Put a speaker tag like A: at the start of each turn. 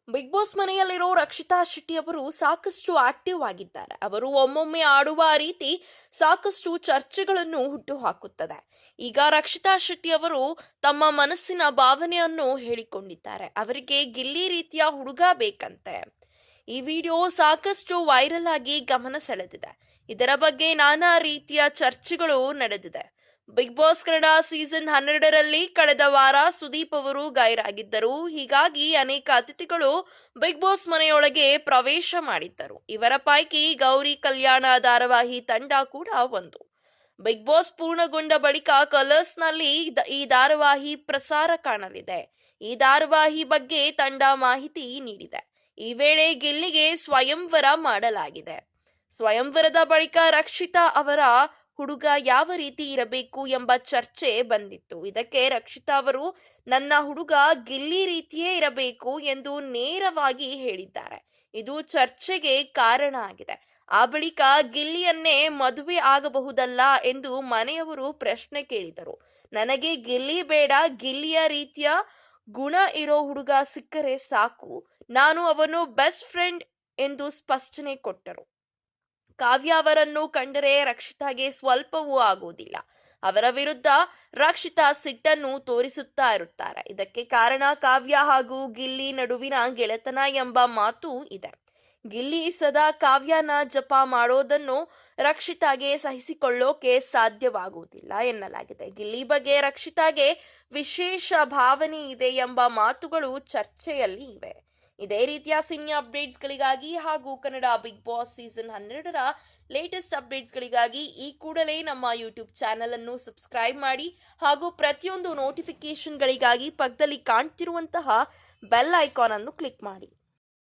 A: Big boss ಮನೆಯಲ್ಲಿರೋ ರಕ್ಷಿತಾ ಶೆಟ್ಟಿ ಅವರು ಸಾಕಷ್ಟು ಆಕ್ಟಿವ್ ಆಗಿದ್ದಾರೆ. ಅವರು ಒಮ್ಮೊಮ್ಮೆ ಆಡುವ ರೀತಿ ಸಾಕಷ್ಟು ಚರ್ಚೆಗಳನ್ನು ಹುಟ್ಟುಹಾಕುತ್ತದೆ. ಈಗ ರಕ್ಷಿತಾ ಶೆಟ್ಟಿ ಅವರು ತಮ್ಮ ಮನಸ್ಸಿನ ಭಾವನೆಯನ್ನು ಹೇಳಿಕೊಂಡಿದ್ದಾರೆ. ಅವರಿಗೆ ಗಿಲ್ಲಿ ರೀತಿಯ ಹುಡುಗ ಬೇಕಂತೆ. ಈ ವಿಡಿಯೋ ಸಾಕಷ್ಟು ವೈರಲ್ ಆಗಿ ಗಮನ ಸೆಳೆದಿದೆ. ಇದರ ಬಗ್ಗೆ ನಾನಾ ರೀತಿಯ ಚರ್ಚೆಗಳು ನಡೆದಿದೆ. ಬಿಗ್ ಬಾಸ್ ಕನ್ನಡ ಸೀಸನ್ 12ರಲ್ಲಿ ಕಳೆದ ವಾರ ಸುದೀಪ್ ಅವರು ಗೈರಾಗಿದ್ದರು. ಹೀಗಾಗಿ ಅನೇಕ ಅತಿಥಿಗಳು ಬಿಗ್ ಬಾಸ್ ಮನೆಯೊಳಗೆ ಪ್ರವೇಶ ಮಾಡಿದ್ದರು. ಇವರ ಪೈಕಿ ಗೌರಿ ಕಲ್ಯಾಣ ಧಾರಾವಾಹಿ ತಂಡ ಕೂಡ ಒಂದು. ಬಿಗ್ ಬಾಸ್ ಪೂರ್ಣಗೊಂಡ ಬಳಿಕ ಕಲರ್ಸ್ ನಲ್ಲಿ ಈ ಧಾರಾವಾಹಿ ಪ್ರಸಾರ ಕಾಣಲಿದೆ. ಈ ಧಾರಾವಾಹಿ ಬಗ್ಗೆ ತಂಡ ಮಾಹಿತಿ ನೀಡಿದೆ. ಈ ವೇಳೆ ಗಿಲ್ಲಿಗೆ ಸ್ವಯಂವರ ಮಾಡಲಾಗಿದೆ. ಸ್ವಯಂವರದ ಬಳಿಕ ರಕ್ಷಿತಾ ಅವರ ಹುಡುಗ ಯಾವ ರೀತಿ ಇರಬೇಕು ಎಂಬ ಚರ್ಚೆ ಬಂದಿತ್ತು. ಇದಕ್ಕೆ ರಕ್ಷಿತಾ ಅವರು ನನ್ನ ಹುಡುಗ ಗಿಲ್ಲಿ ರೀತಿಯೇ ಇರಬೇಕು ಎಂದು ನೇರವಾಗಿ ಹೇಳಿದ್ದಾರೆ. ಇದು ಚರ್ಚೆಗೆ ಕಾರಣ ಆಗಿದೆ. ಆ ಬಳಿಕ ಗಿಲ್ಲಿಯನ್ನೇ ಮದುವೆ ಆಗಬಹುದಲ್ಲ ಎಂದು ಮನೆಯವರು ಪ್ರಶ್ನೆ ಕೇಳಿದರು. ನನಗೆ ಗಿಲ್ಲಿ ಬೇಡ, ಗಿಲ್ಲಿಯ ರೀತಿಯ ಗುಣ ಇರೋ ಹುಡುಗ ಸಿಕ್ಕರೆ ಸಾಕು, ನಾನು ಅವನು ಬೆಸ್ಟ್ ಫ್ರೆಂಡ್ ಎಂದು ಸ್ಪಷ್ಟನೆ ಕೊಟ್ಟರು. ಕಾವ್ಯ ಅವರನ್ನು ಕಂಡರೆ ರಕ್ಷಿತಾಗೆ ಸ್ವಲ್ಪವೂ ಆಗೋದಿಲ್ಲ. ಅವರ ವಿರುದ್ಧ ರಕ್ಷಿತಾ ಸಿಟ್ಟನ್ನು ತೋರಿಸುತ್ತಾ ಇರುತ್ತಾರೆ. ಇದಕ್ಕೆ ಕಾರಣ ಕಾವ್ಯ ಹಾಗೂ ಗಿಲ್ಲಿ ನಡುವಿನ ಗೆಳೆತನ ಎಂಬ ಮಾತು ಇದೆ. ಗಿಲ್ಲಿ ಸದಾ ಕಾವ್ಯನ ಜಪ ಮಾಡೋದನ್ನು ರಕ್ಷಿತಾಗೆ ಸಹಿಸಿಕೊಳ್ಳೋಕೆ ಸಾಧ್ಯವಾಗುವುದಿಲ್ಲ ಎನ್ನಲಾಗಿದೆ. ಗಿಲ್ಲಿ ಬಗ್ಗೆ ರಕ್ಷಿತಾಗೆ ವಿಶೇಷ ಭಾವನೆ ಇದೆ ಎಂಬ ಮಾತುಗಳು ಚರ್ಚೆಯಲ್ಲಿ ಇವೆ. ಇದೇ ರೀತಿಯ ಸಿನಿ ಅಪ್ಡೇಟ್ಸ್ಗಳಿಗಾಗಿ ಹಾಗೂ ಕನ್ನಡ ಬಿಗ್ ಬಾಸ್ ಸೀಸನ್ 12ರ ಲೇಟೆಸ್ಟ್ ಅಪ್ಡೇಟ್ಸ್ಗಳಿಗಾಗಿ ಈ ಕೂಡಲೇ ನಮ್ಮ ಯೂಟ್ಯೂಬ್ ಚಾನೆಲ್ ಅನ್ನು ಸಬ್ಸ್ಕ್ರೈಬ್ ಮಾಡಿ ಹಾಗೂ ಪ್ರತಿಯೊಂದು ನೋಟಿಫಿಕೇಶನ್ಗಳಿಗಾಗಿ ಪಕ್ಕದಲ್ಲಿ ಕಾಣ್ತಿರುವಂತಹ ಬೆಲ್ ಐಕಾನ್ ಅನ್ನು ಕ್ಲಿಕ್ ಮಾಡಿ.